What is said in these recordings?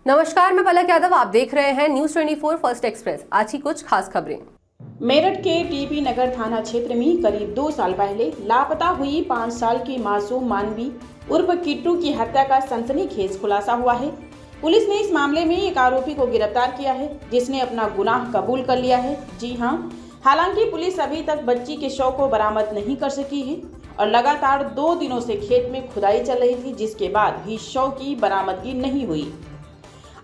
नमस्कार, मैं पलक यादव। आप देख रहे हैं न्यूज 24 फर्स्ट एक्सप्रेस। आज की कुछ खास खबरें। मेरठ के टीपी नगर थाना क्षेत्र में करीब 2 साल पहले लापता हुई 5 साल की मासूम मानवी उर्फ किट्टू की हत्या का सनसनीखेज खुलासा हुआ है। पुलिस ने इस मामले में एक आरोपी को गिरफ्तार किया है, जिसने अपना गुनाह कबूल कर लिया है। जी हां, हालांकि पुलिस अभी तक बच्ची के शव को बरामद नहीं कर सकी है और लगातार 2 दिनों से खेत में खुदाई चल रही थी, जिसके बाद भी शव की बरामदगी नहीं हुई।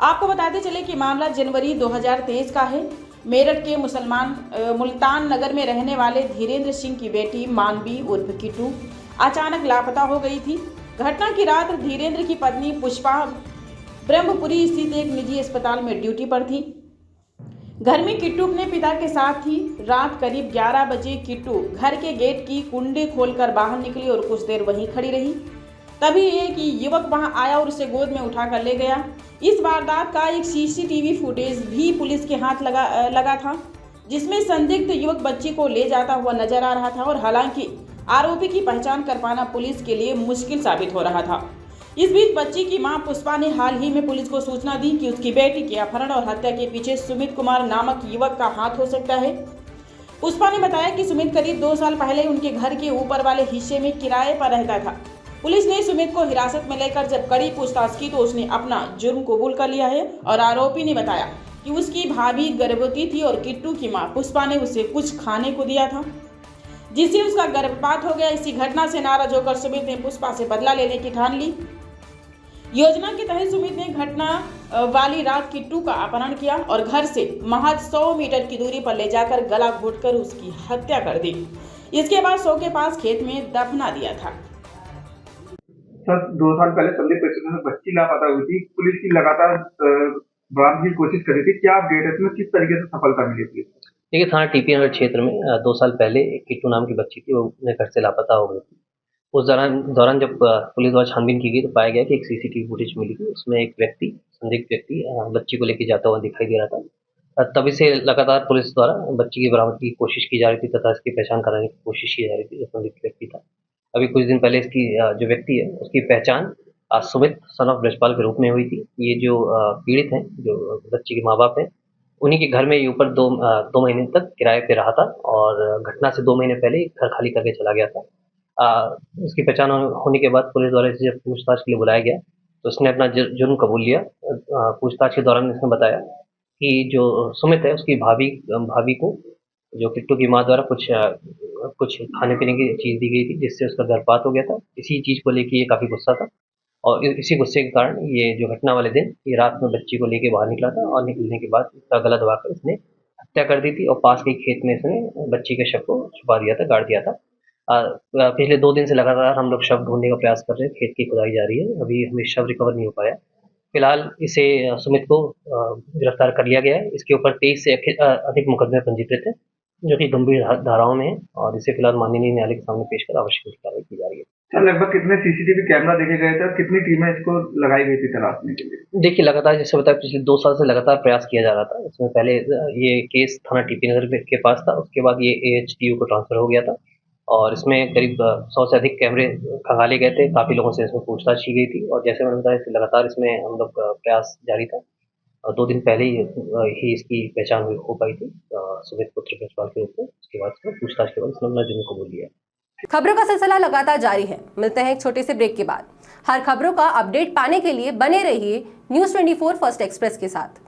आपको बताते चले कि मामला जनवरी 2023 का है। मेरठ के मुल्तान नगर में रहने वाले धीरेन्द्र सिंह की बेटी मानवी उर्फ किट्टू अचानक लापता हो गई थी। घटना की रात धीरेन्द्र की पत्नी पुष्पा ब्रह्मपुरी स्थित एक निजी अस्पताल में ड्यूटी पर थी। घर में किट्टू अपने पिता के साथ थी। रात करीब 11 बजे किट्टू घर के गेट की कुंडी खोलकर बाहर निकली और कुछ देर वहीं खड़ी रही। तभी एक युवक वहां आया और उसे गोद में उठाकर ले गया। इस वारदात का एक सीसीटीवी फुटेज भी पुलिस के हाथ लगा था, जिसमें संदिग्ध युवक बच्ची को ले जाता हुआ नजर आ रहा था और हालांकि आरोपी की पहचान कर पाना पुलिस के लिए मुश्किल साबित हो रहा था। इस बीच बच्ची की मां पुष्पा ने हाल ही में पुलिस को सूचना दी कि उसकी बेटी के अपहरण और हत्या के पीछे सुमित कुमार नामक युवक का हाथ हो सकता है। पुष्पा ने बताया कि सुमित करीब 2 साल पहले उनके घर के ऊपर वाले हिस्से में किराए पर रहता था। पुलिस ने सुमित को हिरासत में लेकर जब कड़ी पूछताछ की तो उसने अपना जुर्म कबूल कर लिया है और आरोपी ने बताया कि उसकी भाभी गर्भवती थी और किट्टू की मां पुष्पा ने उसे कुछ खाने को दिया था, जिससे उसका गर्भपात हो गया। इसी घटना से नाराज होकर सुमित ने पुष्पा से बदला लेने की ठान ली। योजना के तहत सुमित ने घटना वाली रात किट्टू का अपहरण किया और घर से महज 100 मीटर की दूरी पर ले जाकर गला घोंटकर उसकी हत्या कर दी। इसके बाद शव के पास खेत में दफना दिया था। सर 2 साल पहले संदिग्ध परिस्थितियों में बच्ची लापता हुई थी। पुलिस की लगातार बरामदगी की कोशिश कर रही थी। क्या अपडेट है इसमें, किस तरीके से सफलता मिली पुलिस को? देखिए, थाना टीपी नगर क्षेत्र में 2 साल पहले एक किट्टू नाम की बच्ची थी, वो अपने घर से लापता हो गई थी। उस दौरान जब पुलिस द्वारा छानबीन की गई तो पाया गया कि एक सीसीटीवी फुटेज मिली थी। उसमें एक संदिग्ध व्यक्ति बच्ची को लेकर जाता हुआ दिखाई दे रहा था। तभी से लगातार पुलिस द्वारा बच्ची की बरामदगी की कोशिश की जा रही थी तथा इसकी पहचान कराने की कोशिश की जा रही थी जो संदिग्ध व्यक्ति था। अभी कुछ दिन पहले इसकी जो व्यक्ति है उसकी पहचान सुमित सन ऑफ ब्रजपाल के रूप में हुई थी। ये जो पीड़ित हैं, जो बच्ची के माँ-बाप हैं, उन्हीं के घर में ये ऊपर 2 महीने तक किराए पे रहा था और घटना से 2 महीने पहले घर खाली करके चला गया था। इसकी पहचान होने के बाद पुलिस द्वारा इसे जब पूछताछ के लिए बुलाया गया तो उसने अपना जुर्म कबूल लिया। पूछताछ के दौरान इसने बताया कि जो सुमित है उसकी भाभी को जो किट्टू की माँ द्वारा कुछ खाने-पीने की चीज़ दी गई थी, जिससे उसका गर्भपात हो गया था। इसी चीज़ को लेके ये काफ़ी गुस्सा था और इसी गुस्से के कारण ये जो घटना वाले दिन ये रात में बच्ची को लेके बाहर निकला था और निकलने के बाद उसका गला दबाकर इसने हत्या कर दी थी और पास के खेत में इसने बच्ची के शव को छुपा दिया था, गाड़ दिया था। पिछले 2 दिन से लगातार हम लोग शव ढूँढने का प्रयास कर रहे हैं, खेत की खुदाई जारी है। अभी हमें शव रिकवर नहीं हो पाया। फिलहाल इसे सुमित को गिरफ्तार कर लिया गया है। इसके ऊपर 23 से अधिक मुकदमे पंजीकृत हैं, जो कि गंभीर धाराओं में है और इसे फिलहाल माननीय न्यायालय के सामने पेश कर आवश्यक कार्रवाई की जा रही है। सर लगभग कितने सीसीटीवी कैमरा देखे गए थे और कितनी टीमें इसको लगाई गई थी तलाशने के लिए? देखिए, लगातार जैसे बताया पिछले 2 साल से लगातार प्रयास किया जा रहा था। इसमें पहले ये केस थाना टीपी नगर के पास था, उसके बाद ये AHTU को ट्रांसफर हो गया था और इसमें करीब 100 से अधिक कैमरे खंगाले गए थे। काफ़ी लोगों से इसमें पूछताछ की गई थी और जैसे मैंने बताया लगातार इसमें हम लोग प्रयास जारी था। 2 दिन पहले ही इसकी पहचान हो पाई थी सुमित पुत्र ब्रजपाल के रूप में। उसके बाद पूछताछ के बाद इसने अपना जुर्म कबूल लिया। खबरों का सिलसिला लगातार जारी है। मिलते हैं एक छोटे से ब्रेक के बाद। हर खबरों का अपडेट पाने के लिए बने रहिए न्यूज 24 फर्स्ट एक्सप्रेस के साथ।